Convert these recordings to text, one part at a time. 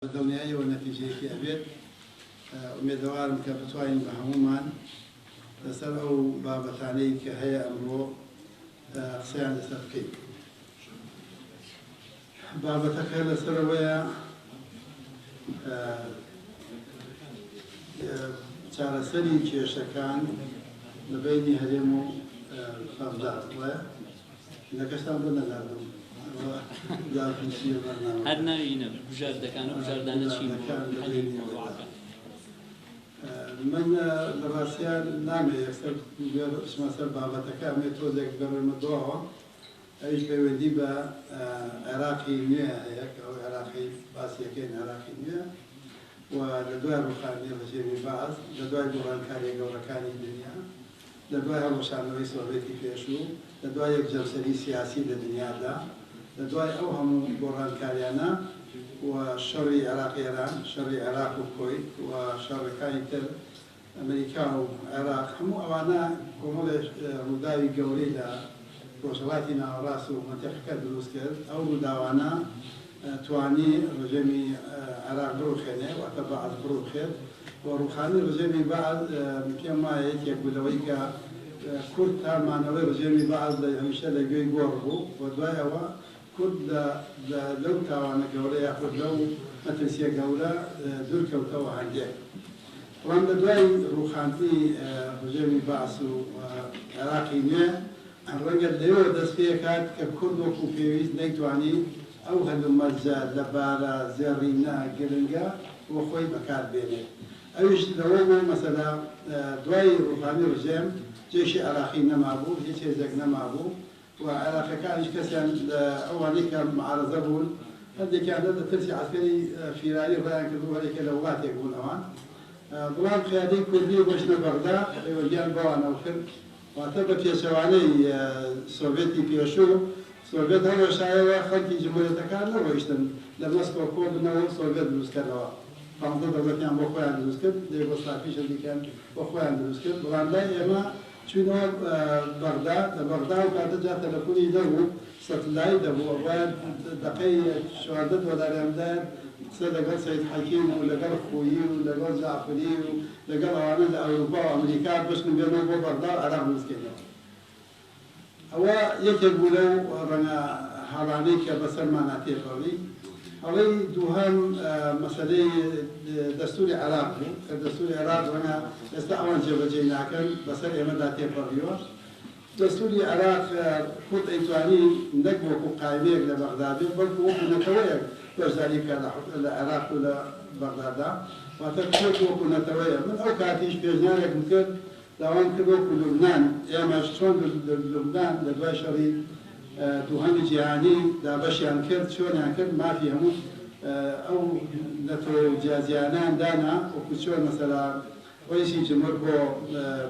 دڵنیایی و نەتیجەیەکی ئەبێت ئومێدەوارم کە بتوانین بە هەمومان لەسەر ئەو بابەتانەی کە هەیە ئەمڕۆ قسەیان لەسەر بکەین. بابەتەکە لەسەرەوەیە چارەسەری کێشەکان لە بینی هەرێم و بەغداد وایە لەکەشتان بۆ نەدادم هەر ناوینە بژاردەکان و بژاردانە چین من لە ڕاستیان نامێ یەکسەر بچمە سەر بابەتەکە ئەمێ تۆزێک بەڕێمەدۆەوە ئەویش پەیوەندی بە عێراقی نوێ هەیە کە ئەو عێراقی باسیەکەین عێراقی نوێ و لە دوای ڕوخاندنی ڕژێمی باز لە دوای گۆڕانکاریە گەورەکانی دنیا لە دوای هەڵوەشاندنەوەی سۆڤێتی پێشوو لە دوای یەکجەمسەری سیاسی لە دنیادا لە دوای ئەو هەموو گۆڕانکاریانە و شەڕی عێراق-ئێران شەڕی عێراق و کۆیت و شەڕەکانی تر ئەمریکا و عێراق هەموو ئەوانە کۆمەڵێک ڕووداوی گەورەی لە ڕۆژهەڵاتی ناوەڕاست و مەنتیقەکە دروست کرد. ئەو ڕووداوانە توانی ڕژێمی عێراق بڕوخێنێ واتە بەعەز بڕوخێت و ڕوخاندنی ڕژێمی بەعەز پێم وایە یەکێک بوو لەوەی کە کورد تامانەوەی ڕژێمی بەعەز هەمیشە لە گوێی گۆڕ بوو و دوای ئەوە کورد لەو تاوانە گەورە یاخود لەو مەترسیە گەورە دوورکەوتەوە هەندێک. بەڵام لە دوای ڕوخاندنی ڕژێمی بەعەز و عێراقی نوێ ڕەنگە لەوە دەست پێ کات کە کورد وەکو پێویست نەیتوانی ئەو هەندوو مەرجە لەبارە زێڕینە گرنگە بۆ خۆی بەکاربێنێت. ئەویش لەوە بوو مەسەلا دوای ڕوخاندنی ڕژێم جێشی عێراقی نەمابوو، هیچ هێزێک نەمابوو و عێراقیەکانیش کەسیان ئەوانەی کە معارەزە بوون هەندێکیان لە ترسی عەسکەری فیراری ڕایان کردو هەرێکە لە وڵاتێک بوون ئەوان. بەڵام قیادەی کوردی بۆچنە بەغدا پەیوەندیان بەوانەوە کرد واتە بە پێچەوانەی سۆڤێتی پێشوو سۆڤێت هەڵوەشایەوە خەڵکی جمهوریەتەکان نەڕۆیشتن لە مەسکۆ کۆ بنەوە سۆڤێت دروستکردەوە. پانزە دەوڵەتیان بۆ خۆیان دروست کرد، یوگۆسلاڤیش هەندێکیان بۆ خۆیان دروست کرد. بەڵام لای ئێمە چوونەوە بەغدا، لە بەغدا و کاتە جا تەلەفۆنی دەبوو سەتلای دەبوو باید دقەی 14 دۆلاریاندا قسە لەگەڵ سەید حەکیم و لەگەڵ خویی و لەگەڵ جعفری و لەگەڵ ئەوانە لە ئەوروپا و ئەمریکا بچن بێنەوە بۆ بەغدا و عێراق دروستکردنەوە. ئەوە یەکێک بوو لەو ڕەنگە هەڵانەی کە بەسەرمانە تێپەڕی. هەڵەی دووهەم مەسەلەی دەستوری عێراق بوو کە دەستوری عێراق ڕەنگە ئێستا ئەوان جێبەجێ ناکەن بەسەر ئێمەدا تێپەڕیوە. دەستوری عێراق خۆت ئەیتوانی نەک وەکو قایمەیەک لە بەغدا بێت بەڵکو وەکو نەتەوەیەک بەشداری بکات لە عێراق و لە بەغدادا واتە خۆت وەکو نەتەوەیە. من ئەو کاتیش پێشنیارێکم کرد داوام کرد وەکو لوبنان ئێمەش چۆن لوبنان لە دوای شەڕی دووهەمی جیهانی دابەشیان کرد چۆنیان کرد مافی هەموو ئەو نەتەوە جیازیانان دانا وەکو چۆن مەسەلا رئیسی جمهور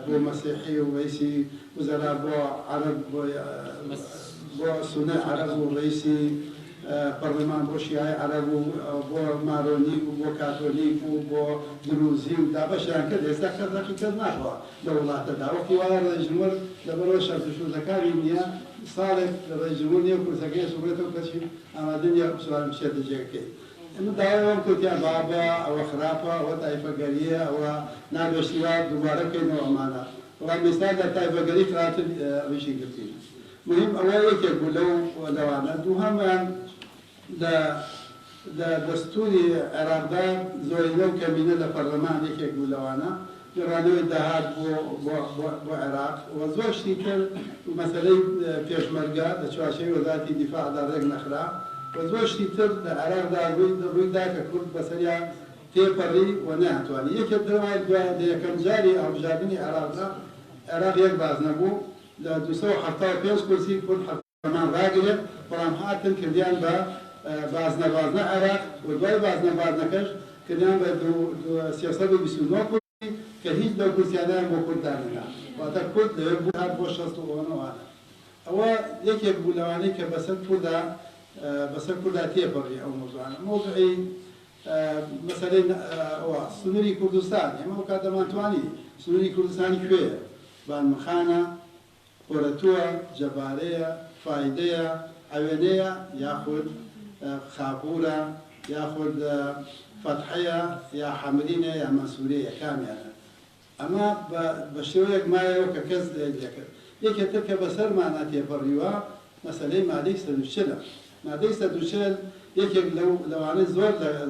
بۆ مەسیحی و رئیسی وزەرا بۆ عەرەب بۆ سونە عەرەب و رئیسی پەرلەمان بۆ شیعە عەرەب و بۆ مارۆنی و بۆ کاتۆلیک و بۆ دروزی و دابەشیان کرد. ئێستا کەسێکی کەس ناخوا لە وڵاتەدا وەکی وایە ڕێی جمهور لەبەرەوە شەرتشوزەکانی نییە ساڵێک لە ڕێی جمهور نییە کورسەکەی سوڕێتەوە کەسی ئامادە نییە سوال بچێتە جێگەکەی. من داوام کردیان بابە ئەوە خراپە ئەوە تایفەگەریە ئەوە نابێشتیوا دووبارە بکەینەوە ئەمانە. بەڵام ئێستادا تایفەگەری خراپتر ڕیشی گرتین. مهم ئەوە یەکێک بوو لەوانە. دووهەمیان لە دەستوری عێراقدا زۆرینە و کەمینە لە پەرلەمان یەکێک بوو لەوانە گەڕانەوەی داهات بۆ عێراق و زۆر شتی کرد مەسەلەی پێشمەرگە لە چوارچێوەی وەزارەتی دیفاعدا ڕێک نەخرا و زۆر شتی تر لە عێراقدا ڕوویدا کە کورد بەسەریان تێپەڕی و نەهاتوانی. یەکێک دەوای لە یەکەم جاری هەڵبژاردننی عێراقدا عێراق یەک باز نەبوو لە 275 کورسی کورد پەرلەمان ڕاگرێت بەڵام هاتن کردیان بە بازنە عێراق و دوای بازنەکەش کردیان بە 329 کورسی کە هیچ لەو کورسیانیان بۆ کورد دانەنا واتە کورد لەوێ بوو هات بۆ 69. ئەوە یەکێک بوو لەوانەی کە بەسەر کوردا تێپەڕی ئەو مۆزوعانە. مۆزوعی مەسەلەی سنووری کوردستان ئێمە ئەو کات دەمانتوانی سنووری کوردستانی کوێیە؟ بانمخانە، قۆرەتووە، جەبارەیە، فایدەیە، ئەوێنەیە یاخود خاپوورە ياخذ فتحية يا حمرينة يا منصورية كاملة أما بشويك ما يوكا كز يك تركب بسر معناته بريوا مثلا ما ليس دوشلا ما ليس دوشل يك لو أنا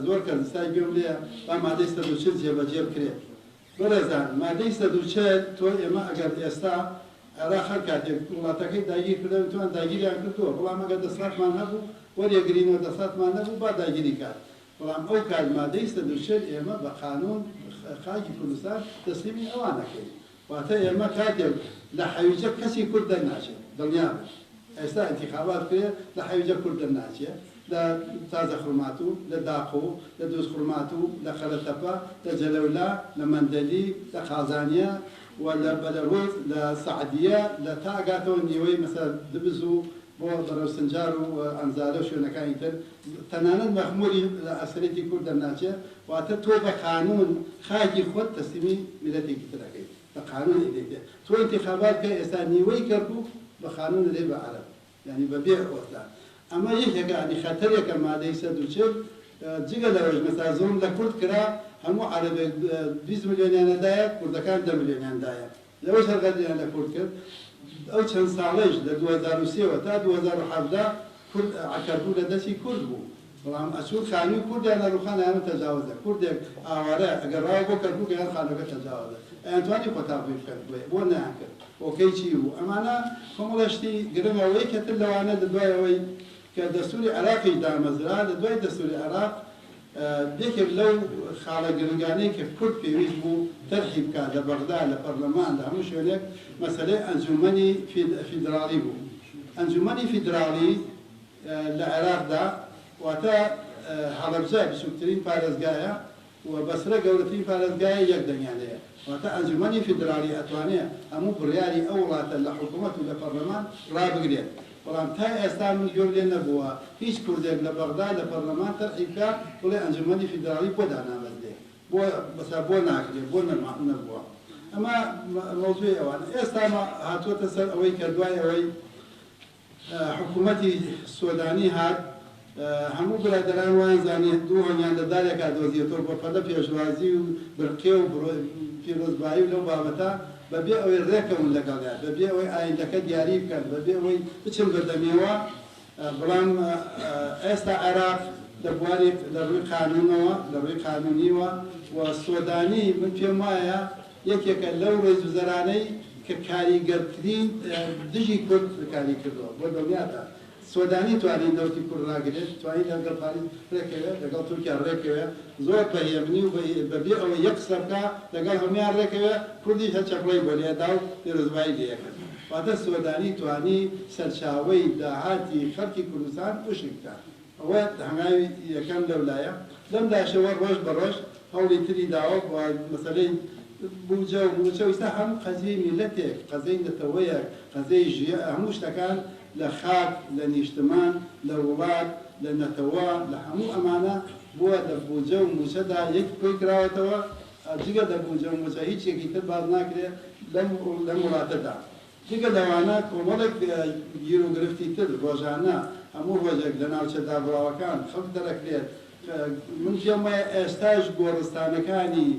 زور كزستاي بيوم ليه ما ليس دوشل جيب كريه برزان ما ليس دوشل تو إما أجر يستا راح كاتب والله تكيد دايجي كده تو أن دايجي لي أكتر والله ما قد صلاة ما نبو ولا يجرين ولا صلاة ما نبو بعد دايجي كات والله أو كان ما ليس دوشل إما بقانون خارجي كردستان تسليمي أوانا كي وقتها إما كاتب لحيوجة كسي كرد الناشئ دنيا هسه انتخابات كده لحيوجة كرد الناشئ لا تازة خرماتو لداقو لدوز خرماتو لخلطبا لجلولا لمندلي لخازانيا ولا بلروز لسعدية لتاقاتو نيوي مثلا دبزو بو برسنجارو وانزالو شو نكايتر تنانا مخمولي لأسرتي كرد الناشئ واتتو بقانون خاجي خود تسليمي ملتي كتراكي بقانون إليه تو انتخابات كأسا نيوي كربو بقانون اللي بعرب يعني ببيع وقتها أما يحكي يعني خطرك ما ليس دوشل جيجا لوج مثلا زوم لكرد كرا همو عربي 20 مليون دايا كرد كان 2 مليون دايا لوش هالقد يعني لكرد كرد أو كان صالح ل 2003 وتا 2007 كرد عكربو لدسي كرد بو والله أشوف خاني كرد أنا روخان أنا تجاوزه كرد أوراق أجر راجو كربو كان خانوك تجاوزه أنتواني قطابي كرد بونا كرد أوكي شيء أمانة هم لاشتي قرنا ويك تلا وأنا دواء وي كدستوري عراقي دام زرا دواء دستوري عراق بيك لو خالق قرنقاني كيف كرد في ويجبو ترحيب كذا بغداد لبرلمان ده مش هناك مثلا أنجمني فيدرالي بو أنجمني فيدرالي العراق ده وتا حلبجة بسكترين فارزقايا وبصرة قولتين فارزقايا يقدر يعني وتا أنجمني فيدرالي أتوانية أمو بريالي أولاد لحكومة ولا برلمان رابقريا ولام تا استعمل يوم لنا بوا هيش كردك لبغداد لبرلمان ترحيبك ولا أنجمني فيدرالي بودا نامزده بوا بس بوا ناكله بوا نبوا أما موضوع وانا استعمل هاتو تسر أوي كدواي أوي حكومتي السوداني هاد همو برادران وان زاني دوهم يعني دارك عدوزي طور بفضل بيشوازي وبرقي وبيروزباي ولو بابتا ببيع أوي الركب ولا كذا ببيع أوي عين لك دياري كان ببيع أوي بتشم قداميوا برام استا عراق دبواري دبوي قانونيوا والسوداني من في مايا يك لو رئيس وزراني ككاريجرترين دجي كرد كاريجرو بدونياتا سوداني تواني دولتي كل راجلة تواني لقى باريس ركبة لقى تركيا ركبة زور بهيمني وببيع ويكسر كا لقى هميان ركبة كردي هالشغلة بوليه داو يرزباي ليه وهذا السوداني تواني سرشاوي دهاتي خلقي كردستان وشكتا هو هنگاي يكمل دولايا لم لا شوار روش بروش هولي تري داو ومثلا بوجا ويستحم قضية ملتك قضية نتويك قضية جيا هموش تكان لخاك لنجتمان لولاد لنتوا لحمو أمانة بوا دبوجا ومسدا يكفي كراوتوا جيجا دبوجا ومسدا هيك شيء كتير بعد ناكله لم مراتدا جيجا دوانا كمالك يرو غرفتي تر روزانا همو وجهك لنا وشدا براوكان خلق دركليت من جمع استاج گورستانكاني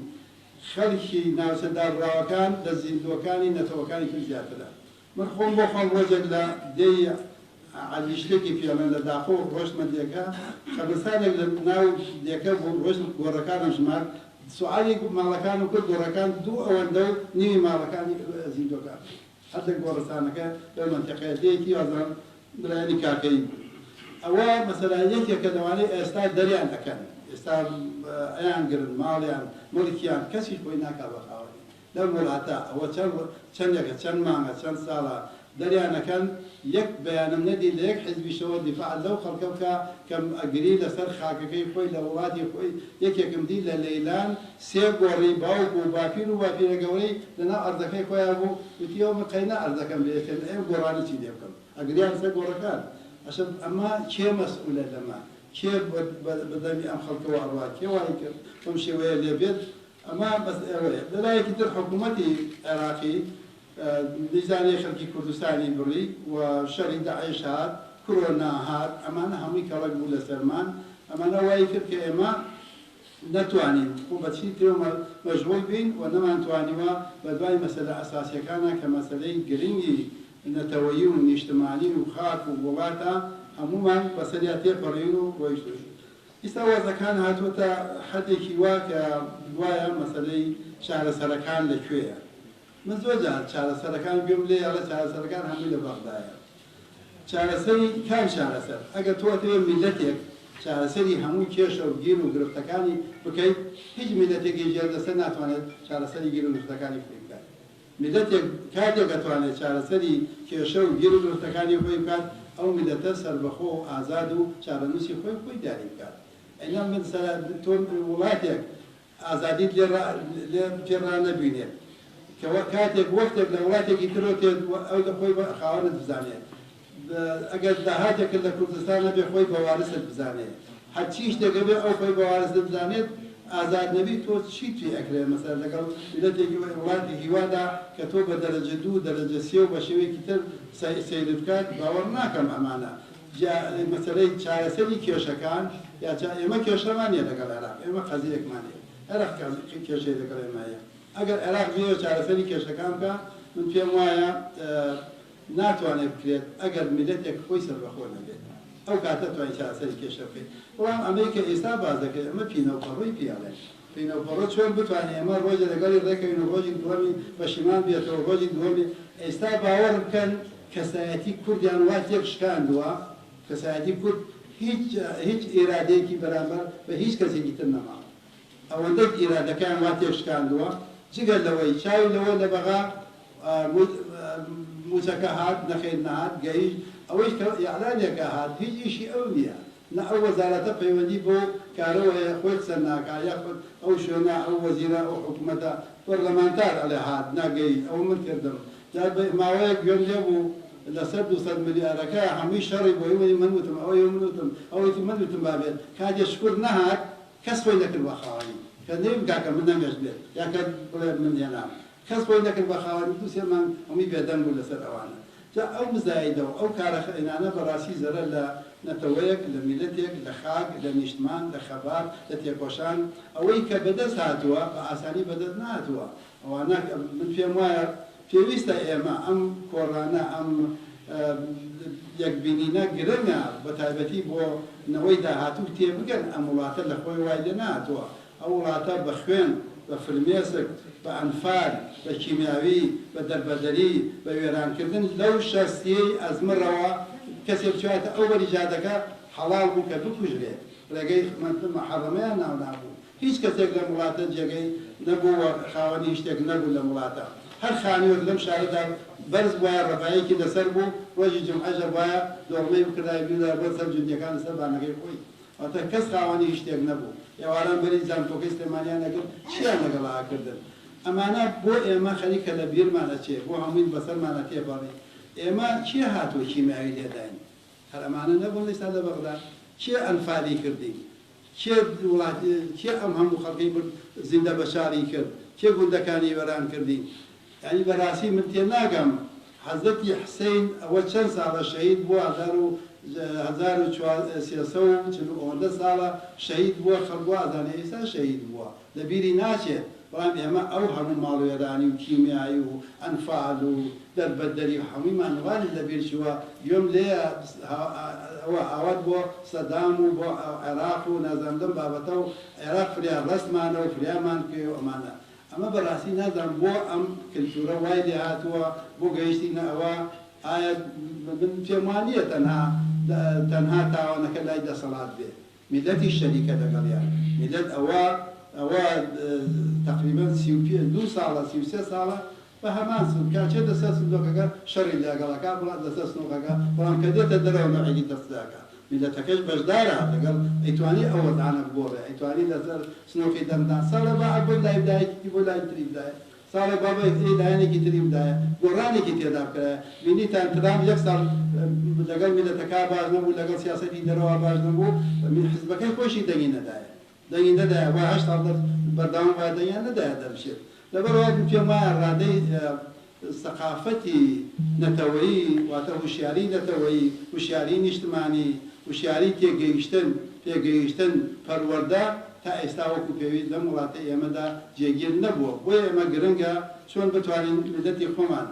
خلقي ناوسدا براوكان لزيندوكاني نتوكاني كل زيادة مرخوم بخوم وجد لا دي على يشتكي في من لداخو روش من ديكا خبرتانك ناو ديكا روش وركان شمال سؤالي مالكان وكل وركان دو او دو ني مالكان زيدوكا حتى ورثانك بالمنطقه ديكي وزن بلاني كاكي او مثلا يجي كدواني استاد دريان اكن استاد ايان قرن ماليان ملكيان كسي بيناك بخاوي لو ملاتا هو كان معنا كان سالا دريانا كان يك بيان ندي ليك حزب شو الدفاع لو خلقك كم أجري لسر خاك كي خوي لولادي خوي يك مدي لليلان سيب وري باو وبافير وبافير جوري لنا أرضك خوي أبو وتيوم قينا أرضك بيت الأم قراني شيء ديكم أجري أنا سيب وركان عشان أما كي مسؤول لما كي بدمي أم خلق وأرواح كي وايك تمشي ويا اليبيد أما بس لا يقدر حكومتي عراقي ميزانية خلقي كردستاني بري وشري داعش هاد كورونا هاد أمانة همي كرق ولا سلمان ئەمانە وای کرد کە ئێمە نەتوانین بەچی تێمە مەژغوڵ بین و نەمانتوانیوە بە دوای مەسەلە ئەساسیەکانە کە مەسەلەی گرنگی نەتەوەیی و نیشتمانی و خاک و وڵاتە هەمومان بەسەریا تێپەڕین و ڕۆیشتوش. ئێستا وەزەکان هاتووەتە حەدێکی وا کە دوایە مەسەلەی چارەسەرەکان لەکوێیە. من زۆر جار چارەسەرەکان گوێم لێ ئەڵە چارەسەرەکان هەمووی لە بەغدایە. چارەسەری کام چارەسەر؟ ئەگەر تۆ دەوێت میلەتێک چارەسەری هەموو کێشە و گیر و گرفتەکانی بکەیت، هیچ میلەتێکی ژێردەسەر ناتوانێت چارەسەری گیر و گرفتەکانی خۆی بکات. میلەتێک کاتێک دەتوانێت چارەسەری کێشە و گیر و گرفتەکانی خۆی بکات، ئەو میلەتە سەربەخۆ و ئازاد و چارەنووسی خۆی داری بکات. ئەینا من تۆ وڵاتێک ئازادیت لێ پێڕا نەبینێت کەوە کاتێک وەختێک لە وڵاتێکی ترۆتێت ئەو لە خۆی خاوەنت بزانێت. ئەگەر داهاتێکرد لە کوردستان نەبێ خۆی بەوارست بزانێت، هەرچی شتێکە بێ ئەو خۆی بەوارست بزانێت، ئازاد نەبی تۆ چی توی ئەکرێ مەسەر لەگەڵ میلەتێکی وڵاتی هیوادا کە تۆ بە دەرەجە 2 دەرەجە 3 و بە شێوەیەکی تر سەیر بکات، باوەڕ ناکەم ئەمانە. مەسەلەی چارەسەری کێشەکان یا ئێمە کێشەمانیە لەگەڵ عێراق، ئێمە قەزیەکمانەیە، عێراق کێشەی لەگەڵ ئێمەیە. ئەگەر عێراق بێ چارەسەری کێشەکان بکە، من پێم وایە ناتوانێت بکرێت ئەگەر میلەتێک خۆی سەربەخۆ نەبێت. ئەو کاتە توانین چارەسەری کێشە بکەین. بەڵام ئەمەی کە ئێستا باز دەکەین، ئەمە پینەوپەڕۆی پیاڵێن. پینەوپەڕۆ چۆن بتوانین ئێمە ڕۆژێ لەگەڵی ڕێکەوین و ڕۆژی دووەمی بەشیمان بێتەوە، ڕۆژی دووەمی ئێستا باوەڕ بکەن کەسایەتی کوردیان وا تێک شکاندووە، کەسایەتی کورد هیچ ئێرادەیەکی بەرامبەر بە هیچ کەسێکی تر نەماوە. ئەوەندەی ئێرادەکان وا تێک شکاندووە، جگەر لەوەی چاوی لەوە لە بەغا موچەکە هات نەخێر نەهات گەیشت، ئەوەی ئیعلانێکە هات هیچ ئیشی ئەو نییە. نە ئەو وەزارەتە پەیوەندی بۆ کارەوەیە خۆی قسە ناکا، یاخود ئەو شوێنە ئەو وەزیرە ئەو حکوومەتە پەرلەمانتار ئەڵێ هات ناگەیت، ئەو من کردم. جا ماوەیە گوێم لێ بوو لەسەر 200 ملیارەکە هەمووی شەڕی بۆ ئەوەی من وتم، ئەوەی من وتم، ئەوەی من وتم بابێت، کاتێ شکر نەهات کەس خۆی نەکرد بە خاوەنی، کە نەیم کاکە من نەمێش بێت، یا کە بڵێ من هێنام. کەس خۆی نەکرد بە خاوەنی، 2-3 مانگ هەمووی بێدەنگ بوو لەسەر ئەوانە. جا ئەو مزایدە و ئەو کارە خەینانە بەڕاستی زەرە لە نەتەوەیەک، لە میلەتێک، لە خاک، لە نیشتمان، لە خەبار، لە تێکۆشان، ئەوەی کە بەدەست هاتووە بە ئاسانی بەدەست نهاتووە. ئەوانە من پێم وایە پێویستە ئێمە ئەم کۆڕانە ئەم یەکبینینە گرنگە بە تایبەتی بۆ نەوەی داهاتوو تێبگەن ئەم وڵاتە لە خۆی وای لێ نهاتووە. ئەو وڵاتە بە خوێن، بە فرمێسک، بە ئەنفال، بە کیمیاوی، بە دەربەدەری، بە وێرانکردن لەو شەستیەی ئەزمڕەوە کەسێک بچواتە ئەو وەریجادەکە حەڵال بوو کە بکوژرێت، ڕێگەی محەڕەمەیان ناو نابوو. هیچ کەسێک لە وڵاتە جێگەی نەبووە خاوەنی شتێک نەبوو لە وڵاتە. هەر خانوێک لەم شارەدا بەرز وایە ڕەبایەکی لەسەر بوو، ڕۆژی جمعەژە وایە دۆڕمەی بکردای بینە بەسەر جوندیەکان لەسەر بانەکەی خۆی. ئەوتە کەس خاوەنی شتێک نەبوو. ئێواران بەری زانکۆکەی سلێمانیان نەکرد، چیان لەگەڵا کردن؟ ئەمانە بۆ ئێمە خەریکە لە بیرمانە چێ، بۆ هەمووی بەسەرمانە تێبەڕی. ئێمە چی هاتووە کیمیاوی لێداین؟ هەر ئەمانە نەبوون ئێستا لە بەغدا؟ چێ ئەنفالی کردی؟ چێ ئەم هەموو خەڵکی برد زیندە بەشاری کرد؟ چێ گوندەکانی وەران کردی؟ یعنی بەڕاستی من تێ ناگەم حەزرەتی حسەین ئەوە چەند ساڵە شەهید بووە، 1340 ساڵە شەهید بووە، خەڵک ئازانێ ئێستا شەهید بووە، لە بیری ناچێت. بەڵام ئێمە ئەو هەموو ماڵوێرانی و کیمیایی و ئەنفال و دەربەدەری و هەموویمان وانی لە بیرچووە. گوێم لێیە ئەوە ئاوات بۆ سەدام و بۆ عێراق و نازانم بابەتە و عێراق فریا ڕستمانە و فریامان کرد و ئەمانە. ئەمە بەڕاستی نازانم بۆ ئەم کلتورە وای لێ هاتووە، بۆ گەیشتینە ئەوە. ئایا من پێم وانییە تەنها تاوانەکە لای دەسەڵات بێ، میلەتی شەریکە لەگەڵیان. میلەت ئەوە تقریبا 32 ساڵە 33 ساڵە بە هەمان کاچێت دەسەر سندۆکەکە شەڕی لەگەڵەکە بڵات دەسەر سنووقەکە، بەڵام کە دێتە دەرەوە نەعیدی دەستداکە. میلەتەکەش بەشدارە لەگەڵ ئەیتوانی ئەو وەزعانە بگۆڕێ، ئەیتوانی لەسەر سنووقی دەمدان. ساڵە با بۆ لای بدایەکی بۆ لای تری بدایە، ساڵە بابە لایەنێکی تری بدایە، گۆڕانێکی تێدا بکرێ. بینیتان ترام 1 ساڵ لەگەڵ میلەتەکە باش نەبوو، لەگەڵ سیاسەتی دەرەوە باش نەبوو، حیزبەکەی خۆشی دەنگی نەدایە، دەنگی نەدایە، وای 8 ساڵ بەردەوام وای دەنگیان نەدایە دەبشێت. لەبەرەوە پێم وایە ڕادەی سەقافەتی نەتەوەیی، واتە هوشیاری نەتەوەیی، هوشیاری نیشتمانی، هوشیاری تێگەیشتن پێگەیشتن پەروەردە تا ئێستا وەکو پێویست لەم وڵاتە ئێمەدا جێگیر نەبووە بۆیە ئێمە گرنگە چۆن بتوانین ملەتی خۆمان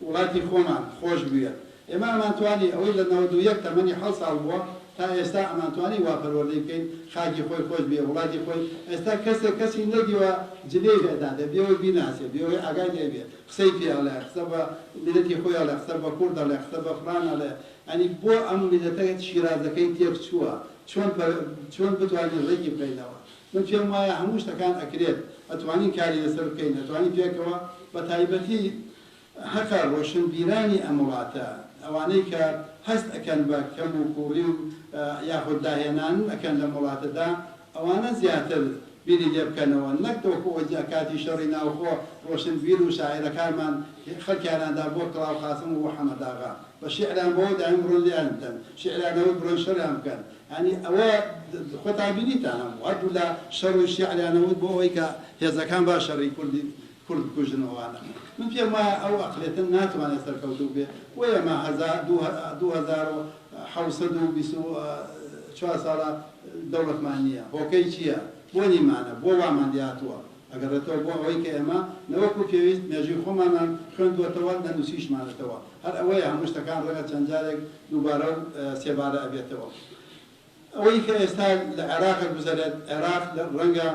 وڵاتی خۆمان خۆش بوێت ئێمە ئەمانتوانی ئەوەی لە 91 تەمەنی 7 ساڵ بووە تا ئێستا ئەمانتوانی وا پەروەردەی بکەین خاکی خۆی خۆش بێ وڵاتی خۆی ئێستا کەسی نەدیوە جلێ هێدادە بێەوەی بیناسێ بێەوەی ئاگای لێ بێ قسەی پێڵێ قسە بە ملەتی خۆی لە قسە بە کوردەڵێ قسە بە فڵانەڵێ ئەنی بۆ ئەم ملەتە شیرازەکەی تێک چووە چۆن بتوانین ڕێگی بکەینەوە من پێم وایە هەموو شتەکان ئەکرێت ئەتوانین کاری لەسەر بکەین ئەتوانین پێکەوە بە تایبەتی هەکە ڕۆشنبیرانی ئەم وڵاتە ئەوانەی کە هەست ئەکەن بە کەم و کوڕی و یاخود داهێنان ئەکەن لە وڵاتەدا ئەوانە زیاتر بیری لێ بکەنەوە نەک تۆکۆ کاتی شەڕی ناوخۆ ڕۆشنبیر و شاعیرەکانمان خەڵکیاناندا بۆ کڵاو قاسم و حەمەداغا بە شیعران بۆ دایم بڕۆن لێیان بدەن شیعرانەوەی بڕۆن شەڕیان بکەن ینی ئەوە خۆتان بینیتان هەموو هەردوو لە شەڕ و شیعرانەوت بۆ ئەوەی کە هێزەکان با شەڕی کورد بکوژنەوەوانە من پێم وایە ئەو ئەقلێتن ناتوانێت سەرکەوتوو بێ بۆ ئێمە 2724 ساڵە دەوڵەتمان نییە هۆکەی چییە بۆ نیمانە بۆ وامان دیاتووە ئەگەڕێتەوە بۆ ئەوەی کە ئێمە نەوەکو پێویست مێژوی خۆمانمان خوێندوەتەوە نەنووسیشمانێتەوە هەر ئەوەیە هەموو شتەکان ڕێگە چەند جارێک دووبارە و سێبارە ئەبێتەوە ئەوەی کە ئێستا لە عێراق گوزارێت عێراق ڕەنگە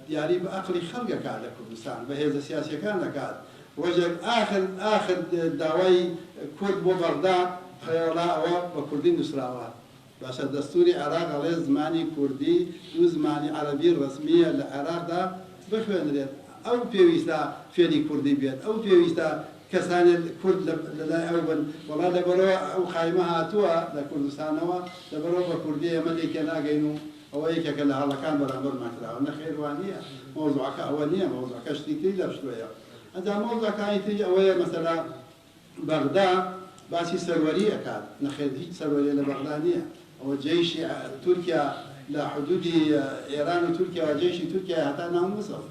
دیاری بە ئەقلی خەڵکەکات لە کوردستان بە هێزە سیاسیەکان دەکات ڕۆژێک ئاخر داوای کورد بۆ بەغدا خەیاڵا ئەوە بە کوردی نووسراوە باشە دەستوری عێراق ئەڵێ زمانی کوردی دوو زمانی عەرەبی ڕسمیە لە عێراقدا بخوێنرێت ئەو پێویستە فێری کوردی بێت ئەو پێویستە کەسانێک کورد لەلای ئەو بن وڵا لەبەرەوە ئەو خایمە هاتووە لە کوردستانەوە لەبەرەوە بە کوردی ئێمە لێکێ ناگەین و ئەوە یەکێکە لە هەڵەکان بەرامبەرمان کراوە نەخێوان نییە مۆزوعەکە ئەوە نییە مۆزوعەکە شتی تری لە شتوەیە ئەجا مۆزوعەکانی تری ئەوەیە مەسەلا بەغدا باسی سەروەری ئەکات نەخێر هیچ سەروەریە لە بەغدا نییە ئەوە جێیشی تورکیا لە حدودی ئێران و تورکیا و جێیشی تورکیا هەتا ناو موسڵ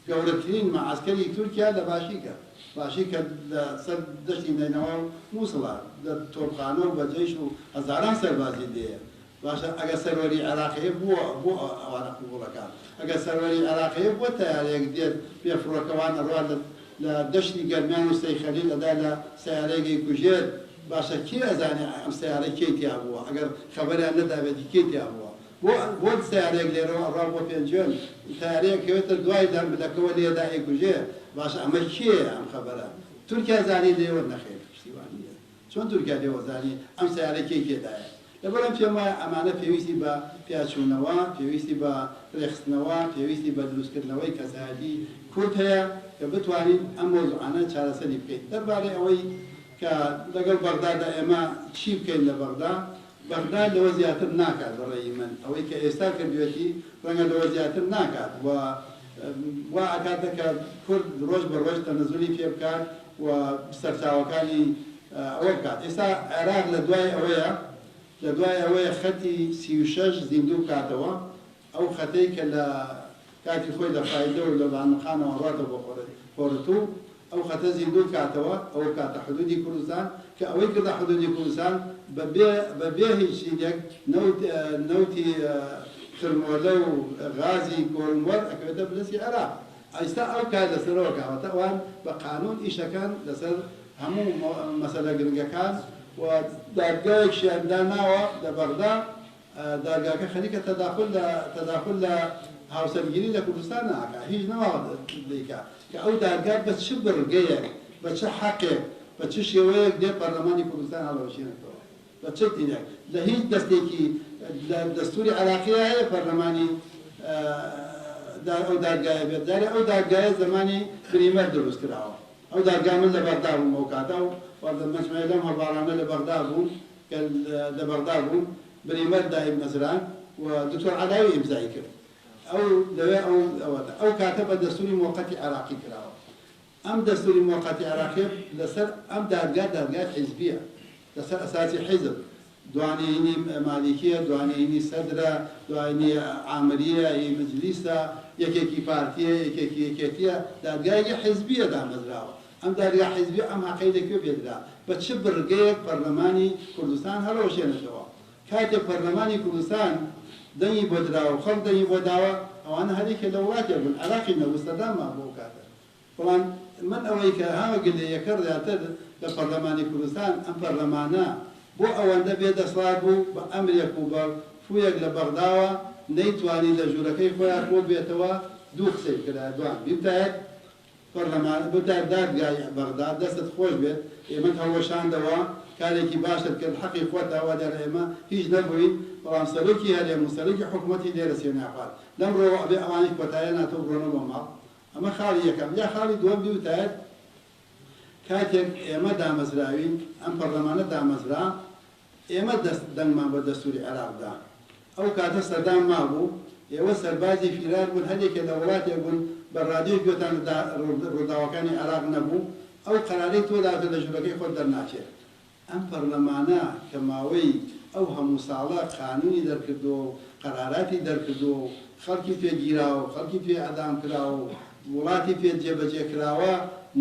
گەورەترین مەعسکەری تورکیا لە باشیکە باشیکە لە سەر دەشتی نینەوە و مووسڵە لە تۆپخانە و بەجێش و هەزاران سەربازی دێیە باشە ئەگە سەروەری عێراقیە بۆ ئەوانە قوبوڵەکان ئەگە سەروەری عێراقیە بۆ تەیارەیەک دێت پێفڕۆکەوان ئەڕوا لە دەشتی گەرمیان و سەیخەلیل ئەدا لە سیارەیەکی کوژێت باشە کێ ئەزانێ ئەم سیارە کێی تیا بووە ئەگەر خەبەریان نەدابێتی کێی تیا بووە بۆ سیارێک لێرەوە ئەڕوا بۆ پێنجێن تیارەیەک کەوێتە دوای دەمبلەکەەوە لێدا ئێکوژێ باشە ئەمە کێ ئەم خەبەرە تورکیا زانی لێوە نەخێت پشتیوانیە چۆن تورکیا لێوە زانی ئەم سیارە کێی کێدایە لەبەرم پێم وایە ئەمانە پێویستی بە پیاچوونەوە پێویستی بە ڕێخستنەوە پێویستی بە دروستکردنەوەی کەسایەتی کورد هەیە کە بتوانین ئەم مۆزوعانە چارەسەری بکەین دەربارەی ئەوەی کە لەگەڵ بەغدادا ئێمە چی بکەین لە بەغدا لەوە زیاتر ناکات بەڕێی من ئەوەی کە ئێستا کردوێتی ڕەنگە لەوە زیاتر ناکات وا ئاکاتە کە کورد ڕۆژ بە ڕۆژ تەنەزولی پێ بکات و سەرچاوەکانی ئەوە بکات ئێستا عێراق لە دوای ئەوەیە خەتی 36 زیندوو بکاتەوە ئەو خەتەی کە لە کاتی خۆی لە فایدە و لە بانمخانەوە ڕاتە بۆ خۆرەتوو ئەو خەتە زیندوو بکاتەوە ئەو کاتە حدودی کوردستان کە ئەوەی کردە حدودی کوردستان بەبێ هیچ شتێک نەوتی خرمۆلە و غازی کۆرموەر ئەکەوێتە بلەسی عێراق ئێستا ئەو کار لەسەرەوە کاوەتە ئەوان بە قانون ئیشەکان لەسەر هەموو مەسەلە گرنگەکان و دادگایەکیان داناوە لە بەغدا دادگاکە خەریکە تەداخل لە هاوسەرگیری لە کوردستان ناکات هیچ نەواوە دیکە کە ئەو دادگا بە چ بڕگەیەک بە چه حەقێک بە چه شێوەیەک دێ پەرلەمانی کوردستان هەڵەوەشێنێتەوە بە چه تینێک لە هیچ دەستێکی دەستوری عێراقی هەیە پەرلەمانی ئەو دادگایە بێت جارێ ئەو دادگایە زمانی بریمەر دروست کراوە ئەو دادگا من لە بەغدا بووم ئەو کاتە و مەجموعە لەم هەڵباڵانە لە بەغدا بوون کە لە بەغدا بوون بریمەر دایب نەزران و دکتۆر عەلاوی ئیمزای کرد ئەو کاتە بە دەستوری موقەتی عێراقی کراوە ئەم دەستوری موقەتی عێراقی لەسەر ئەم دادگای حیزبیە لەسەر ئەساسی حیزب دوانینی مالیکیە دوانینی سەدرە دوانی عامریە مجلیسە یەکێکی پارتیە یەکێکی یەکێتیە دادگایەکی حیزبیە دامەزراوە ئەم دادگا حیزبی ئەم حەقەی لەکوێ پێدرا بە چ بڕگەیەک پەرلەمانی کوردستان هەڵەوەشێنێتەوە کاتێک پەرلەمانی کوردستان دەنگی بۆ دراوە و خەڵک دەنگی بۆ داوە ئەوانە هەرێکێ لە وڵاتێ بوون عێراقی نەبوو سەدامە بۆ کاتە بەڵام من ئەوەی کە هاوەگە لە یەکە ڕاتر لە پەرلەمانی کوردستان ئەم پەرلەمانە بۆ ئەوەندە بێدەسڵات بوو بە ئەمرێک و بە فویەک لە بەغداوە نەیتوانی لە ژوورەکەی خۆیان بۆ بێتەوە دوو قسەی کرا دوان بتایەت پەرلەمان بتایەت دادگای بەغدا دەستت خۆش بێت ئێمە هەڵوەشاندەوە کارێکی باشت کرد حەقی خۆتەوە دەر ئێمە هیچ نەبووین بەڵام سەرۆکی هەرێم و سەرۆکی حکوومەتی لێرە سێناخوات لەمڕۆ ئەبێ ئەوانی کۆتایە ناتۆ بڕۆنە بۆ ماڵ ئەمە خاڵی یەکەم یا خاڵی دووەم بتایەت کاتێک ئێمە دامەزراوین ئەم پەرلەمانە دامەزرا ئێمە دەنگمان بە دەستوری عێراقدا ئەو کاتە سەردام مابوو ئێوە سەربازی فیرار بوون هەرێکێک لە وڵاتێک بوون بە ڕادیۆی گوتان ڕووداوەکانی عێراق نەبوو ئەو قەرارەی تۆداتە لە ژوورەکەی خۆت دەرناچێت ئەم پەرلەمانە کە ماوەی ئەو هەموو ساڵە قانونی دەرکردووە و قەراراتی دەرکردووە و خەڵکی پێگیراوە و خەڵکی پێ ئەدام کراوە و وڵاتی پێ جێبەجێ کراوە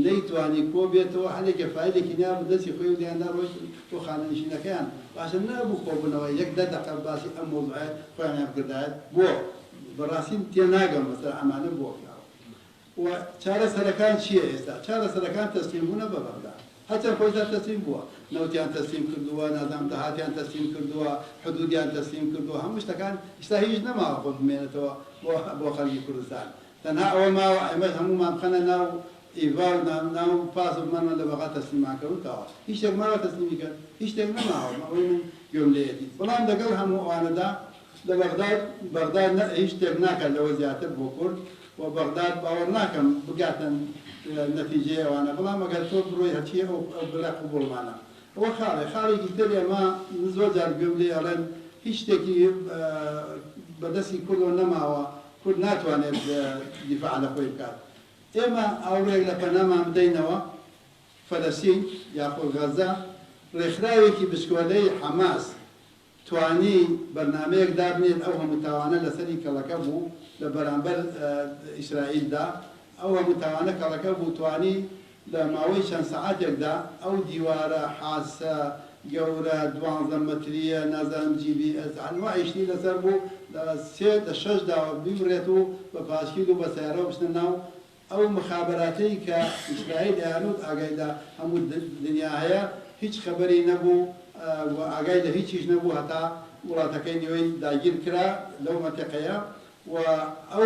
نەیتوانی کۆ بێتەوە هەندێکە فایلێکی نیا دەستی خۆی و دیاندا ڕۆژ تۆ خانەنشینەکەیان باشە نەبوو کۆبوونەوە یەک دەقە باسی ئەم مۆزوعات خۆیان کردایەت بۆ بەڕاستی تێناگەم بەسەر ئەمانە بۆ و چارەسەرەکان چییە ئێستا؟ چارەسەرەکان تەسلیم بوونە بە بەغدا هەچەند خۆیان تەسلیم بووە نەوتیان تەسلیم کردووە نازام دەهاتیان تەسلیم کردووە حدودیان تەسلیم کردووە هەموو شتەکان ئێستا هیچ نەماوە خۆ بمێنێتەوە بۆ خەڵکی کوردستان تەنها ئەوە ماوە ئێمە هەمومان بخەنە ناو ئیڤا و ناو پاس بمانە لە بەغا تەسلیماکەوتەوە هیچ شتێک ماوە تەسلیمی کرد هیچ شتێک نەماوە ئەوەی من گوێم لێیەتی بەڵام لەگەڵ هەموو ئەوانەدا لە بەغداد هیچ شتێک ناکات لەوە زیاتر بۆ کورد و بەغداد باوەڕ ناکەم بگاتن نەتیجەی ئەوانە بەڵام ئەگەر تۆ بڕۆی هەچیە ئەو بڵا قبوڵمانە ئەوە خاڵێکی تر ئێمە زۆر جار گوێم لێ ئەڵێن هیچ شتێکی بەدەستی کوردەوە نەماوە کورد ناتوانێت دیفاع لە خۆی بکات ئێمە ئاورێک لە پەنامان بدەینەوە فەلەستین یاخۆ غەزە ڕێکخراوێکی بچکۆلەی حەماس توانی بەرنامەیەک دابنێت ئەو هەموو تاوانە لەسەری کەڵەکە بوو لە بەرامبەر ئیسرائیلدا ئەو هەموو تاوانە کەڵەکە بوو توانی لە ماوەی چەند سەعاتێکدا ئەو دیوارە حاسە گەورە 12 مەتریە نازانم GPS هەنوایشتی لەسەر بوو لە 3-6 داوە بیبڕێت و بە پاسکیل و بە سیارە بچنە ناو ئەو مخابراتەی کە ئیسرائیل یانوت ئاگایدا هەموو دنیا هەیە هیچ خەبەری نەبوو و ئاگای لە هیچیش نەبوو هەتا وڵاتەکەی نوێی داگیر کرا لەو مەتەقەیە و ئەو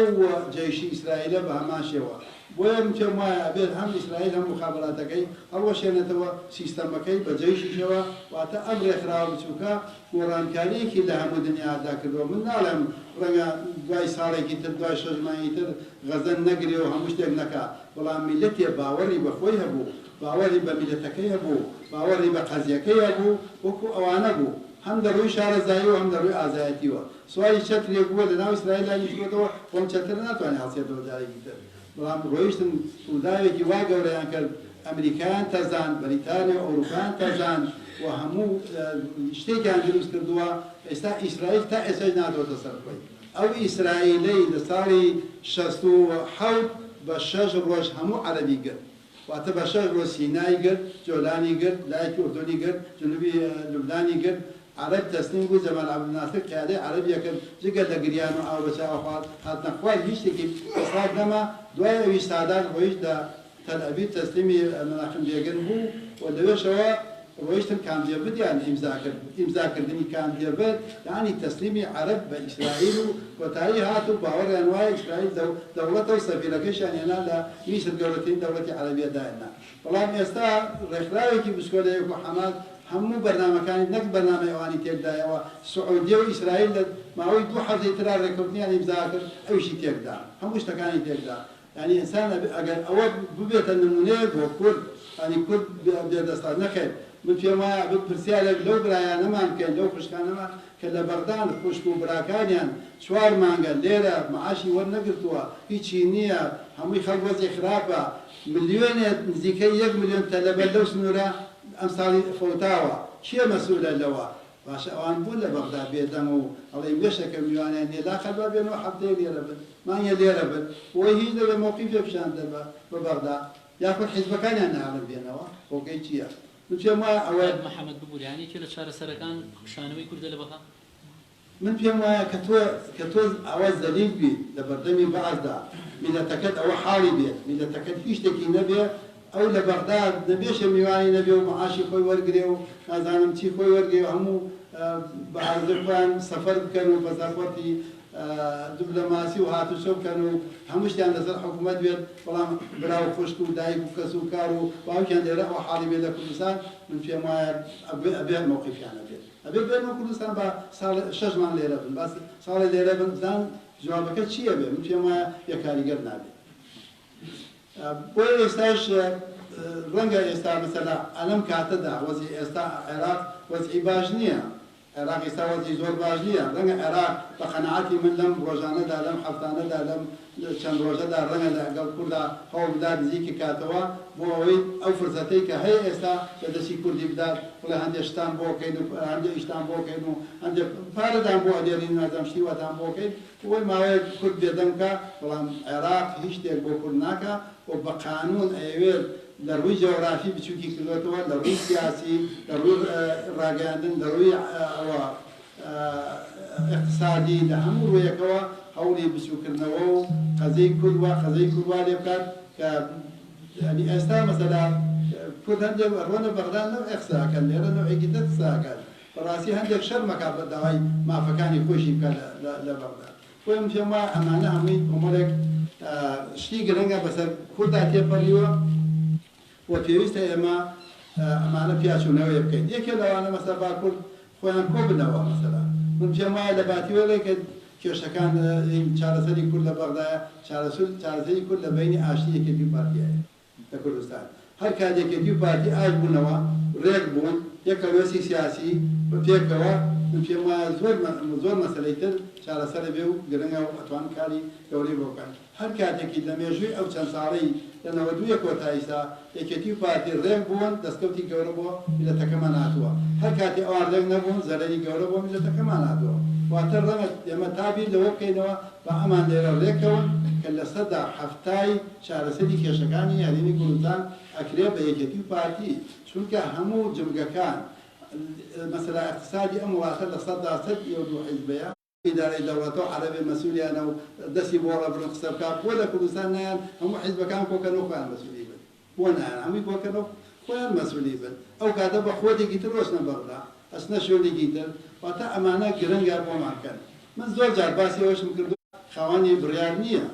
جێیشی ئیسرائیلە بە هەمان شێوە بۆیە پێم وایە ئەبێت هەم ئیسرائیل هەم مخابراتەکەی هەڵوەشێنێتەوە سیستەمەکەی بە جێیشیشەوە واتە ئەم ڕێکخراوە بچووکە گۆڕانکاریەکی لە هەموو دنیادا کردووە من ناڵێم ڕەنگە دوای ساڵێکی تر دوای 6 مانگی تر غەزە نەگرێ و هەموو شتێک نەکا بەڵام میلەتێ باوەڕی بەخۆی هەبوو باوەڕی بە میلەتەکەی هەبوو باوەڕی بە قەزیەکەی هەبوو وەکو ئەوانە بوو هەم دەڕووی شارەزایی و هەم دەڕووی ئازایەتیوە سواری چەترێک بووە لە ناو ئیسرائیلدا نیشتووەتەوە خۆم چەتر ناتوانێت هەڵسێتەوە جارێکی تر بەڵام ڕۆیشتن سووداوێکی وا گەورەیان کرد ئەمریکایان تەزان بەریتانیا و ئەوروپایان تەزان و هەموو شتێکیان دروست کردووە ئێستا ئیسرائیل تا ئێستاش ناتۆتە سەر خۆی ئەو ئیسرائیلەی لە ساڵی 67 بە 6 ڕۆژ هەموو عەرەبی گرت واتە بە 6 ڕۆژ سینای گرت جۆلانی گرت لایەکی ئوردنی گرت جنوبی لوبنانی گرت عرب تسلیم بوو جەمال عەبدولناسر قیادەی عەرەبیەکرد جگە لە گریان و ئاو بەچاو خوارد هاتنە خوارد هیچ شتێکی ئەسڵات نەما دوای ئەوی سادات ڕۆیشت لە تەلئەڤیڤ تەسلیمی مناقم بێگن بوو و لەوێشەوە ڕۆیشتن کامدێڤدیان ئیمزاکردنی کامدێڤد یعنی تەسلیمی عەرەب بە ئیسرائیل و کۆتایی هات و باوەڕیان وایە ئیسرائیل دەوڵەتە و سەفیرەکەیشیان هێنا لە میسر گەورەترین دەوڵەتی عەرەبیەدا هێنا بەڵام ئێستا ڕێکخراوێکی بچکۆلەیەک و حەماس هەموو بەرنامەکانی نەک بەرنامە ئەوانی تێکدایەوە سعودیە و ئیسرائیل لە ماوەی 2 هەفتەی ترا ڕێکەوتنیان ئیمزا کرد ئەویشی تێکدا هەموو شتەکانی تێکدا یعنی ئینسان ئەگەر ئەوە ببێتە نمونەیە بۆ کورد ینی کورد بێدەستان نەکەێت من پێم وایە پرسیارێک لەو برایانەمان بکەین لەو خوشکانەمان کە لە بەغداد خوشک و براکانیان 4 مانگە لێرە مەعاشی وەرنەگرتووە هیچی نییە هەمووی خەڵک وەزی خراپە ملیۆنێک نزیکەی 1 ملیۆن تەلەبەر لەو سنوورە ئەم ساڵی فەوتاوە چییە مەسئولە لەوە باشە ئەوان بوون لە بەغدا بێدەمە و ئەڵێ وێشەکە میوانیان لێ لا خەلبا بێنەوە هەفتەیە لێرە بن مانگە لێرە بن بۆی هیچ دەبێ موقیفێ پیشاندە بە بەغدا یاخود حیزبەکانیان ناڵن بێنەوە هۆکەی چییە پێم وایە ئەوە محەممەد ببووریانی کە لە چارەسەرەکان شانەوەی کوردە لە بەغا من پێم وایە کە تۆ ئەوە زەلیل بیت لە بەردەمی بەعەزدا میلەتەکەت ئەوە حاڵی بێت میلەتەکەت هیچ شتێکی نەبێ ئەو لە بەغداد نەبێشە میوانی نەبێ و معاشی خۆی وەرگرێ و نازانم چی خۆی وەرگێ و هەموو بەعەزەکان سەفەر بکەن و پەسەپۆرتی دیپلۆماسی و هاتوچۆ بکەن و هەموو شتیان لەسەر حکوومەت بێت بەڵام براو خوشک و دایک و کەس و کار و باوکیان لێرە ئەوە حاڵی بێت لە کوردستان من پێم وایە ئەبێ موقیفیانە بێت ئەبێ بێنەوە کوردستان بە ساڵ 6 مان لێرە بن باس ساڵی لێرە بن بزان جوابەکە چییە بێ من پێم وایە یەک کاریگەر نابێت بۆیە ئێستاش ڕەنگە ئێستا مەسەلا ئەلەم کاتەدا وەزی ئێستا عێراق وەزعی باش نییە عێراق ئێستا وەزی زۆر باش نییە ڕەنگە عێراق بە قەنەعەتی من لەم ڕۆژانەدا لەم هەفتانەدا لەم چەند ڕۆژەدا ڕەنگە لەگەڵ کووردا هەوڵ بدات نزیکی کاتەوە بۆ ئەوەی ئەو فرسەتەی کە هەیە ئێستا لە دەستی کوردی بدات بڵێ هەندێک شتان بۆ بکەین و هەندێک ئیشتان بۆ بکەین و هەندێک پارەدان بۆ ئەدێرین نازانم شتیوەتان بۆ بکەین وەی ماوەیەک کورد بێدەنگکە بەڵام عێراق هیچ شتێک بۆ کورد ناکە و بە قانون ئەیەوێت لە ڕووی جەوگرافی بچووکی کردوێتەوە لە ڕووی سیاسی لە ڕووی ڕاگەاندن لە ڕووی ئەوە اقتصادی لە هەموو ڕوویەکەوە هەوڵی بچووکردنەوە و قەزەی کوردوا لێ بکات کە ئێستا مەسەلا کورد هەندێک ڕۆنە بەغداد نەو ئەقساکەن لێرە نەوەیەکی تر قساکەن بەڕاستی هەندێک شەرمەکە بە داوای مافەکانی خۆشی بکات لە بەغداد خۆم پێم وایە ئەمانە هەمووی کۆمەڵێک شتی گرنگە بەسەر کووردا تێپەڕیوە و پێویستە ئێمە ئەمانە پیاچوونەوەی بکەین یەکێ لەوانە مەسەلا باکوورد خۆیان کۆ بنەوە مەسەلا من پێم وایە لە باتیوەلێکە کێشەکان چارەسەری کورد لە بەغدایە چارەسەری کورد لە بینی ئاشتی یەکێتی و پارتیایە لە کوردستان هەر کاتێکێتی و پارتی ئاش بوونەوە ڕێک بوون یەک کەلۆسی سیاسی پێکەوە من پێم وایە زۆر مەسەلەی تر چارەسەر بێ و گرنگە و ئەتوان کاری گەورەی بۆ بکەن هەر کاتێکی لە مێژووی ئەو چەند ساڵەی لە 92 کۆتاییستا یەکێتی و پارتی ڕێک بوون دەستکەوتی گەورە بۆ میلەتەکەمان هاتووە هەر کاتی ئەوان ڕێک نەبوون زەرەری گەورە بۆ میلەتەکەمان هاتووە واتە ڕەنگە ئێمە تابیر لەوە بکەینەوە بە ئەمان لێرە ڕێکەوە کە لە سەدا هەفتای چارەسەری کێشەکانی هەرێمی کوردستان ئەکرێ بە یەکێتی و پارتی چونکە هەموو جمگەکان مەسەلا اقتصادی ئەم وڵاتە لە سەدا سەد و دوو حیزبەیە ئیدارەی دەوڵەتەوە عەرەبێ مەسئولیانە و دەستی بۆ ڕەبرن قسە بکات بۆ لە کوردستان نایان هەموو حیزبەکان کۆکەنەوە خۆیان مەسئولی بن بۆ نایان هەمووی کۆکەنەوە خۆیان مەسئولی بن ئەو کاتە بە خۆدێکی تر ڕۆشنە بەغدا ئەچنە شوێنێکی تر واتە ئەمانە گرنگە بۆمان بکەن من زۆر جار باسی ئەوەشم کردو خاوەنی بڕیار نییە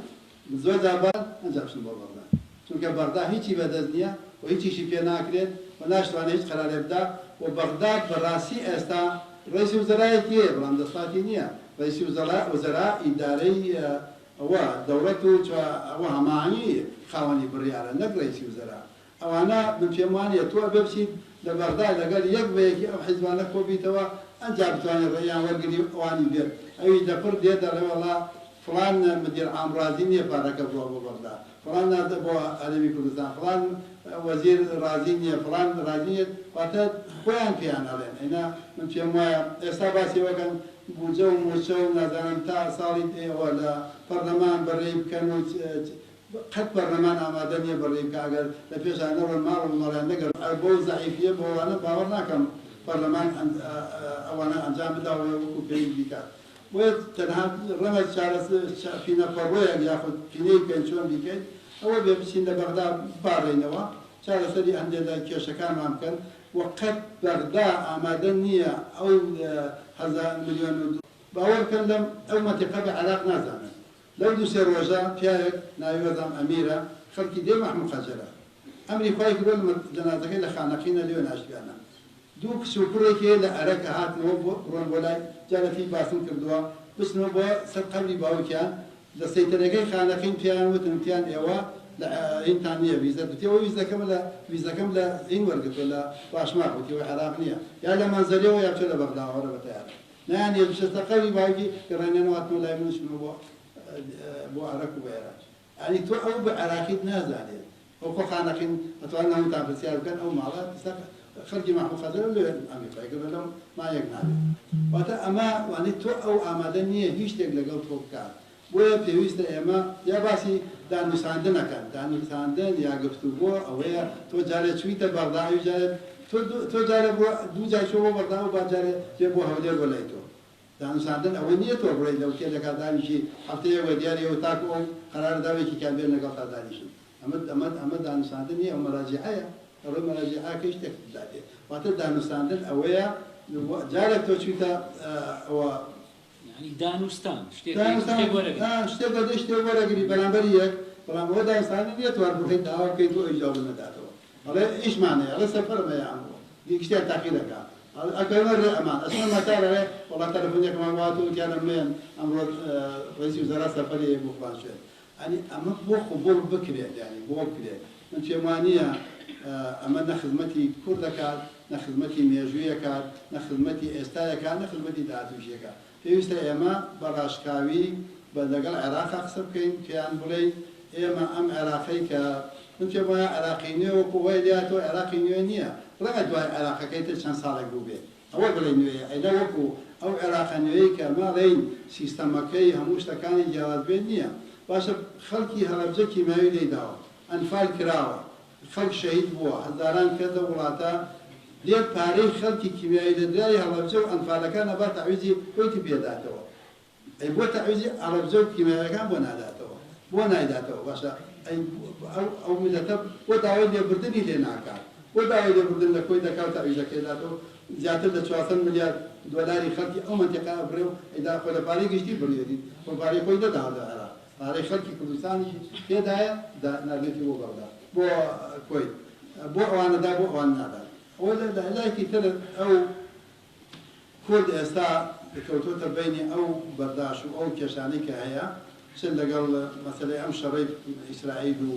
زۆر جار بار ئەنجامشن بۆ بەغدا چونکە بەغدا هیچی بەدەست نییە و هیچیشی پێ ناکرێت و ناشتوانێت هیچ قەرارێ بدا و بەغداد بەڕاستی ئێستا ڕئیسی وزەرایەتی هەیە بەڵام دەسڵاتی نییە ڕئیسی وزەرا ئیدارەی ئەوە دەوڵەت و ئەوە هەماهەنگی خاوەنی بڕیارە نەک ڕئیسی وزەرا ئەوانە من پێم وانیە تۆ ئەبێ بچیت لە بەغداد لەگەڵ یەک بەیەکی ئەو حیزبانە کۆبیتەوە ئەنجا بتوانێت ڕێیان وەرگری ئەوانی بێت ئەوی دەپڕ دێ دەڵێ وەڵا فڵان مدیر عام ڕازی نییە پارەکە بڕۆ بۆ بەغداد فڵان نادە بۆ هەرێمی کوردستان فڵان وەزیر ڕازی نییە فڵان ڕازی نییە واتە خۆیان پێیان ئەڵێن ئێنا من پێم وایە ئێستا باسی وەکەن بودجە و موچە و نازانم تا ساڵی ئێوە لە پەرلەمان بەڕێی بکەن و قەت پەرلەمان ئامادە نییە بەڕێی بکە ئەگەر لە پێشانەوە ماڵ و مەڵیان نەگەر بۆ زەعیفیە بۆوانە باوەڕ ناکەم پەرلەمان ئەوانە ئەنجام بداوە وەکو پێی بیکات بۆیە تەنها ڕەنگە فینەپەڕۆیەک یاخود فینەی پێنج چۆن بیکەیت ئەوە بێ بچین لە بەغدا باڕێنەوە چارەسەری هەندێک لە کێشەکانمان بکەن وقت بەغدا ئامادە نییە ئەو 1000 ملیۆن باوەڕ بکەن لەم ئەو مەنتیقە بە عێراق نازانن لەو دوو سێ ڕۆژە پیاوێک ناوی وەزام ئەمیرە خەڵکی دێ مەحموود خەجەرە ئەمری خوای کرۆ لە جەنازەکەی لە خانەقینە لێوە ناشتیانە دوو کچ و کوڕێکی لە ئەرەکە هاتنەوە بڕۆن بۆ لای جارەتی باسم کردووە بچنەوە بۆ سەر قەبری باوکیان لە سەیتەرەکەی خانەقین پیان وتن پیان ئێوە هینتان نییە ویزە دوتیەوە ویزەکەم لە هین وەرگتووە لە باشماق وتیەوە عێراق نییە یا لە مەنزەرەوە یا بچێ لە بەغداوەڕە بەتەیار نایان هێ بچێتە قەبری باوکی گەڕێنێنەوە هاتنەوە لای منش بۆ عێراق و بە عێراق یعنی تۆ ئەو بە عێراقیت نازانێت ئەو خۆ خانەقین ئەتوانن هەمووتان پرسیار بکەن ئەو ماڵە خەڵکی مەحموود خەجەر لێ ئەمریکای گەڕێ لەم مایەک نابێت واتە ئەمە وانێت تۆ ئەو ئامادە نییە هیچ شتێک لەگەڵ تۆ بکات بۆیە پێویستە ئێمە یا باسی دانووساندنەکەن دانووساندن یا گفتوگۆ ئەوەیە تۆ جارێ چویتە بەغدا تۆ جارێ بۆ دوو جار چۆ بۆ بەغدا و با جارێ جێ بۆ هەولێر بۆ لای تۆ دانوستاندن ئەوە نییە تۆ بڕێ لەو تێ لە کاتدانیشی هەفتەیە وە دیارەوە تاکو ئەو قەرارداوێکی کامبێن لەگەڵ کاتدانیشن ئەمە دانوستاندن نییە ئەو مەراجعەیە ئەوەی مەراجعەکەی شتێک دادێت واتە دانوستاندن ئەوەیە جارێک تۆ چویتە ئەوە يعني دانوستان شتێک وەرەگری بەرامبەری یەک بەڵام ئەوە دانوستاندن نییە توار بکەیت داوا بکەیت و ئەیجاو بنەداتەوە ئەڵێ ئیشمانەیە ئەڵێ سەفەرمەیە ئەمڕۆ شتێک تاقی دەکات ئەکەمە ڕێ ئەمان ئەسمە مەتارەوێ وڵات تەلەفۆنێکمان واتە وتیانە مێن ئەمڕۆ ڕئیسی وزەرا سەفەری بۆ فڵان شوێن ئەنی ئەمە بۆ قبوڵ بکرێت یعنی بۆ بکرێت من پێم وانییە ئەمە نە خزمەتی کورد دەکات نە خزمەتی مێژوویەکات نە خزمەتی ئێستایەکات نە خزمەتی داهاتووشیەکە پێویستە ئێمە بە ڕاشکاوی بە لەگەڵ عێراقا قسە بکەین پێیان بڵێین ئێمە ئەم عێراقەی کە من پێم وایە عێراقی نوێ وەکو وای لاتەوە عێراقی نوێ نییە ڕەنگە دوای عێراقەکەی تر چەند ساڵێک بوو بێت ئەوە بڵێ نوێیە ئەیدا وەکو ئەو عێراقە نوێی کە ماڵین سیستەمەکەی هەموو شتەکانی جیاوازبێت نییە باشە خەڵکی هەڵەبجە کیماوی لێداوە ئەنفال کراوە خەڵک شەهید بووە هەزاران کردە وڵاتە لێک پارەی خەڵکی کیمیایی لەدرای هەڵەبجە و ئەنفالەکان نەبات تەعویزی خۆیتی پێداتەوە ئەی بۆ تەعویزی هەڵەبجە و کیمیاویەکان بۆ ناداتەوە بۆ نایداتەوە باشە ئەو میلەتە بۆ داوای لێبوردنی لێ ناکات بۆ داوای لێبوردن لە خۆی دەکات تەعویزەکەی داتەوە زیاتر لە 400 ملیار دۆلاری خەڵکی ئەو مەنتیقا بڕێ و ئەیدا خۆ لە پارەی گشتی بڕێتی خۆ پارەی خۆی دەداوە لە عێراق پارەی خەڵکی کوردستانی پێدایە ناردێتی بۆ بەغدا بۆ کۆیت بۆ ئەوانەدا بۆ ئەوان نادات ئەوە لایەکی تر ئەو کورد ئێستا کەوتۆتە بینی ئەو بەرداش و ئەو کێشانەی کە هەیە چ لەگەڵ مەسەلەی ئەم شەڕەی ئیسرائیل و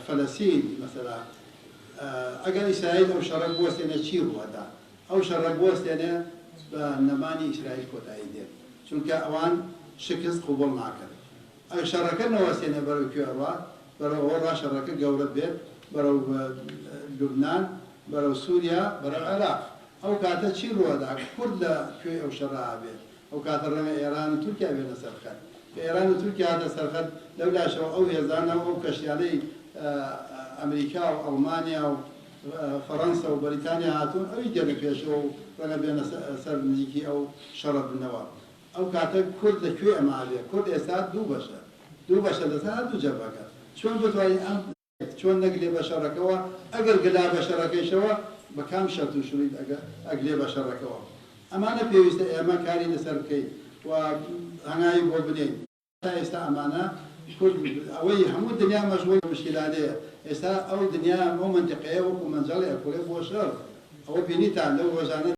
فەلەستین مەسەلا ئەگەر ئیسرائیل ئەو شەڕە بوەستێنێ چی ڕوەدا ئەو شەڕە بوەستێنێ بە نەمانی ئیسرائیل کۆتایی دێت چونکە ئەوان شکست قوبوڵ ناکەن ئەگەر شەڕەکە نەوەستێنێ بەرەو کوێ ڕات بەرەو ئەوە ڕاشەڕەکە گەورە بێت بەرەو لوبنان بەرەو سووریا بەرەو عێراق ئەو کاتە چی ڕوەدا کورد لە کوێ ئەو شەڕە بێت ئەو کاتە ڕەنگە ئێران و تورکیا بێنە سەرخەت کە ئێران و تورکیا هاتە سەرخەت لەو لاشەوە ئەو هێزانە ئەو کەشتیانەی ئەمریکا و ئەڵمانیا و فەڕەنسا و بەریتانیا هاتوون ئەوی دێنە پێشەوە و ڕەنگە بێنە سەر نزیکی ئەو شەڕە بنەوە ئەو کاتە کورد لەکوێ ئەما بێت کورد ئێستا دوو بەشە لەسەر دوو جەبهەکە چۆن بتوانین ئەم چۆن نەگلێ بە شەڕەکەەوە ئەگەر گلا بە شەڕەکەیشەوە بە کام شەرت و شوڕیت ئەگلێ بە شەڕەکەەوە ئەمانە پێویستە ئێمە کاری لەسەر بکەین و هەنگاوی بۆ بنین تا ئێستا ئەمانە کورد ئەوەی هەموو دنیا مەشغوڵ مشکلاتەیە ئێستا ئەو دنیا ئەو منتیقەیە وەکو مەنجەڵی ئەکوڵێ بۆ شەڕ ئەوە بینیتان لەو ڕۆژانە